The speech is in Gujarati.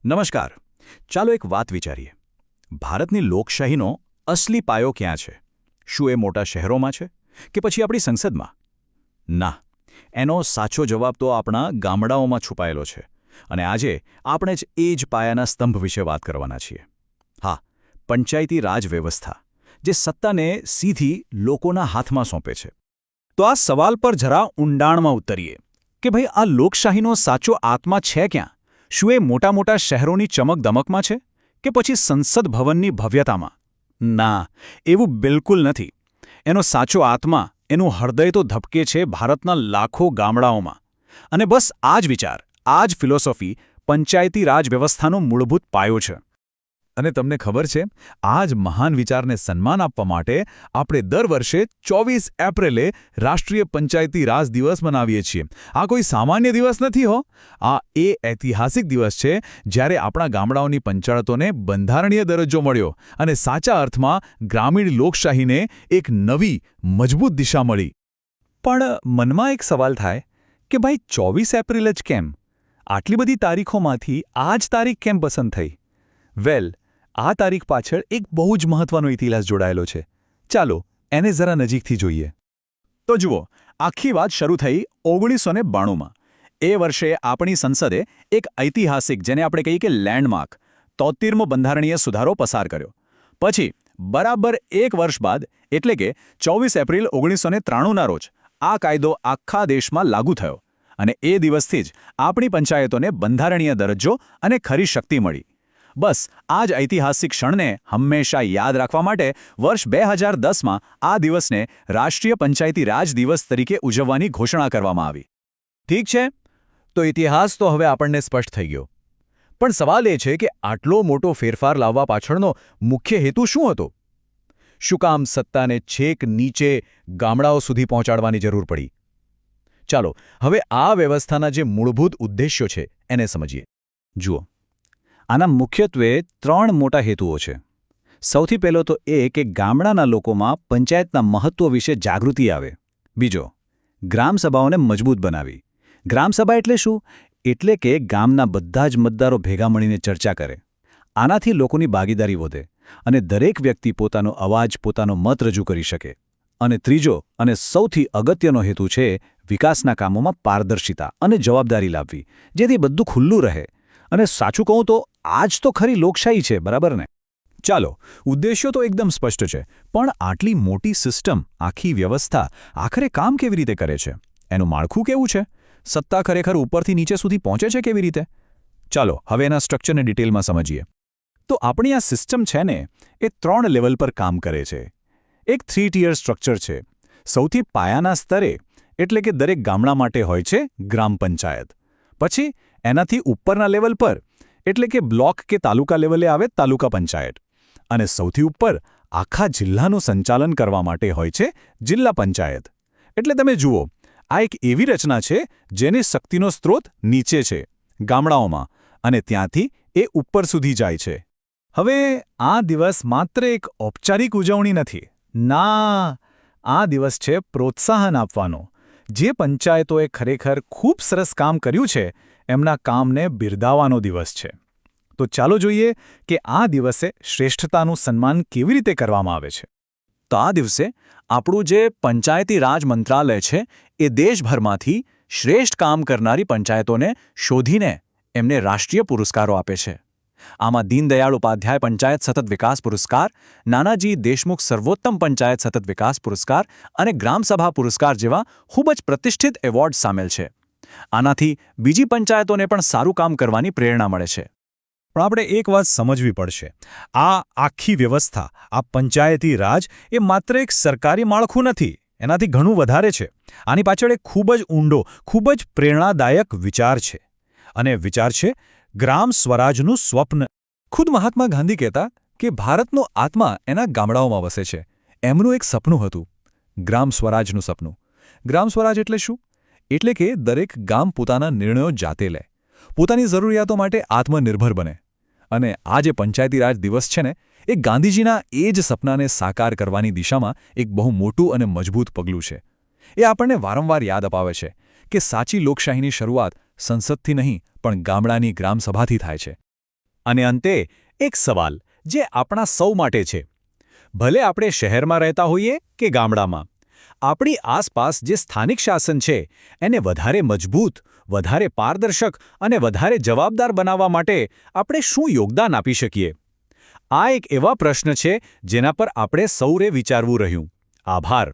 નમસ્કાર. ચાલો એક વાત વિચારીએ. ભારતની લોકશાહીનો અસલી પાયો ક્યાં છે? શું એ મોટા શહેરોમાં છે કે પછી આપણી સંસદમાં? ના, એનો સાચો જવાબ તો આપણા ગામડાઓમાં છુપાયેલો છે. અને આજે આપણે જ એ જ પાયાના સ્તંભ વિશે વાત કરવાના છીએ. હા, પંચાયતી રાજ વ્યવસ્થા, જે સત્તાને સીધી લોકોના હાથમાં સોંપે છે. તો આ સવાલ પર જરા ઊંડાણમાં ઉતરીએ કે ભાઈ, આ લોકશાહીનો સાચો આત્મા છે ક્યાં? શું એ મોટા મોટા શહેરોની ચમકદમકમાં છે કે પછી સંસદ ભવનની ભવ્યતામાં? ના, એવું બિલકુલ નથી. એનો સાચો આત્મા, એનું હૃદય તો ધબકે છે ભારતના લાખો ગામડાઓમાં. અને બસ આ જ વિચાર, આ જ ફિલોસોફી પંચાયતી રાજ વ્યવસ્થાનો મૂળભૂત પાયો છે. અને તમને ખબર છે, આ જ મહાન વિચારને સન્માન આપવા માટે આપણે દર વર્ષે 24 એપ્રિલે રાષ્ટ્રીય પંચાયતી રાજ દિવસ મનાવીએ છીએ. આ કોઈ સામાન્ય દિવસ નથી હો. આ એ ઐતિહાસિક દિવસ છે જ્યારે આપણા ગામડાઓની પંચાયતોને બંધારણીય દરજ્જો મળ્યો અને સાચા અર્થમાં ગ્રામીણ લોકશાહીને એક નવી, મજબૂત દિશા મળી. પણ મનમાં એક સવાલ થાય કે ભાઈ, 24 એપ્રિલ જ કેમ? આટલી બધી તારીખોમાંથી આ જ તારીખ કેમ પસંદ થઈ? વેલ, આ તારીખ પાછળ એક બહુ જ મહત્વનો ઇતિહાસ જોડાયેલો છે. ચાલો એને જરા નજીકથી જોઈએ. તો જુઓ, આખી વાત શરૂ થઈ 1992માં. એ વર્ષે આપણી સંસદે એક ઐતિહાસિક, જેને આપણે કહીએ કે લેન્ડમાર્ક, 73મો બંધારણીય સુધારો પસાર કર્યો. પછી બરાબર એક વર્ષ બાદ, એટલે કે 24 એપ્રિલ 1993ના રોજ આ કાયદો આખા દેશમાં લાગુ થયો. અને એ દિવસથી જ આપણી પંચાયતોને બંધારણીય દરજ્જો અને ખરી શક્તિ મળી. બસ આ જ ઐતિહાસિક ક્ષણને હંમેશા યાદ રાખવા માટે વર્ષ 2010માં આ દિવસને રાષ્ટ્રીય પંચાયતી રાજ દિવસ તરીકે ઉજવવાની ઘોષણા કરવામાં આવી. ઠીક છે, તો ઇતિહાસ તો હવે આપણને સ્પષ્ટ થઈ ગયો. પણ સવાલ એ છે કે આટલો મોટો ફેરફાર લાવવા પાછળનો મુખ્ય હેતુ શું હતો? શું કામ સત્તાને છેક નીચે ગામડાઓ સુધી પહોંચાડવાની જરૂર પડી? ચાલો હવે આ વ્યવસ્થાના જે મૂળભૂત ઉદ્દેશ્યો છે એને સમજીએ. જુઓ, આના મુખ્યત્વે 3 મોટા હેતુઓ છે. સૌથી પહેલો તો એ કે ગામડાના લોકોમાં પંચાયતના મહત્વ વિશે જાગૃતિ આવે. બીજો, ગ્રામસભાઓને મજબૂત બનાવી. ગ્રામસભા એટલે શું? એટલે કે ગામના બધા જ મતદારો ભેગા મળીને ચર્ચા કરે. આનાથી લોકોની ભાગીદારી વધે અને દરેક વ્યક્તિ પોતાનો અવાજ, પોતાનો મત રજૂ કરી શકે. અને ત્રીજો અને સૌથી અગત્યનો હેતુ છે વિકાસના કામોમાં પારદર્શિતા અને જવાબદારી લાવવી, જેથી બધું ખુલ્લું રહે. અને સાચું કહું તો આ જ તો ખરી લોકશાહી છે, બરાબર ને? ચાલો, ઉદ્દેશ્યો તો એકદમ સ્પષ્ટ છે, પણ આટલી મોટી સિસ્ટમ, આખી વ્યવસ્થા આખરે કામ કેવી રીતે કરે છે? એનું માળખું કેવું છે? સત્તા ખરેખર ઉપરથી નીચે સુધી પહોંચે છે કેવી રીતે? ચાલો હવે એના સ્ટ્રક્ચરને ડિટેલમાં સમજીએ. તો આપણી આ સિસ્ટમ છે ને, એ 3 લેવલ પર કામ કરે છે. એક 3 ટિયર સ્ટ્રક્ચર છે. સૌથી પાયાના સ્તરે, એટલે કે દરેક ગામડા માટે હોય છે ગ્રામ પંચાયત. પછી એનાથી ઉપરના લેવલ પર, એટલે કે બ્લોક કે તાલુકા લેવલે આવે તાલુકા પંચાયત. અને સૌથી ઉપર આખા જિલ્લાનું સંચાલન કરવા માટે હોય છે જિલ્લા પંચાયત. એટલે તમે જુઓ, આ એક એવી રચના છે જેની શક્તિનો સ્ત્રોત નીચે છે, ગામડાઓમાં, અને ત્યાંથી એ ઉપર સુધી જાય છે. હવે આ દિવસ માત્ર એક ઔપચારિક ઉજવણી નથી. ના, આ દિવસ છે પ્રોત્સાહન આપવાનો. જે પંચાયતોએ ખરેખર ખૂબ સરસ કામ કર્યું છે, એમના કામને બિરદાવવાનો દિવસ છે. તો ચાલો જોઈએ કે આ દિવસે શ્રેષ્ઠતાનું સન્માન કેવી રીતે કરવામાં આવે છે. તો આ દિવસે આપણું જે પંચાયતી રાજ મંત્રાલય છે, એ દેશભરમાંથી શ્રેષ્ઠ કામ કરનારી પંચાયતોને શોધીને એમને રાષ્ટ્રીય પુરસ્કારો આપે છે. આમાં દીનદયાળ ઉપાધ્યાય પંચાયત સતત વિકાસ પુરસ્કાર, નાનાજી દેશમુખ સર્વોત્તમ પંચાયત સતત વિકાસ પુરસ્કાર અને ગ્રામસભા પુરસ્કાર જેવા ખૂબ જ પ્રતિષ્ઠિત એવોર્ડ સામેલ છે. આનાથી બીજી પંચાયતોને પણ સારું કામ કરવાની પ્રેરણા મળે છે. પણ આપણે એક વાત સમજવી પડશે. આ આખી વ્યવસ્થા, આ પંચાયતી રાજ, એ માત્ર એક સરકારી માળખું નથી. એનાથી ઘણું વધારે છે. આની પાછળ એક ખૂબ જ ઊંડો, ખૂબ જ પ્રેરણાદાયક વિચાર છે. અને વિચાર છે ગ્રામ સ્વરાજનું સ્વપ્ન. ખુદ મહાત્મા ગાંધી કહેતા કે ભારતનો આત્મા એના ગામડાઓમાં વસે છે. એમનું એક સપનું હતું, ગ્રામ સ્વરાજનું સપનું. ગ્રામ સ્વરાજ એટલે શું? એટલે કે દરેક ગામ પોતાના નિર્ણયો જાતે લે, પોતાની જરૂરિયાતો માટે આત્મનિર્ભર બને. અને આ જે પંચાયતી રાજ દિવસ છે ને, એ ગાંધીજીના એ જ સપનાને સાકાર કરવાની દિશામાં એક બહુ મોટું અને મજબૂત પગલું છે. એ આપણને વારંવાર યાદ અપાવે છે કે સાચી લોકશાહીની શરૂઆત સંસદથી નહીં, પણ ગામડાની ગ્રામસભાથી થાય છે. અને અંતે એક સવાલ જે આપણા સૌ માટે છે. ભલે આપણે શહેરમાં રહેતા હોઈએ કે ગામડામાં, આપણી આસપાસ જે સ્થાનિક શાસન છે એને વધારે મજબૂત, વધારે પારદર્શક અને વધારે જવાબદાર બનાવવા માટે આપણે શું યોગદાન આપી શકીએ? આ એક એવા પ્રશ્ન છે જેના પર આપણે સૌએ વિચારવું રહ્યું. આભાર.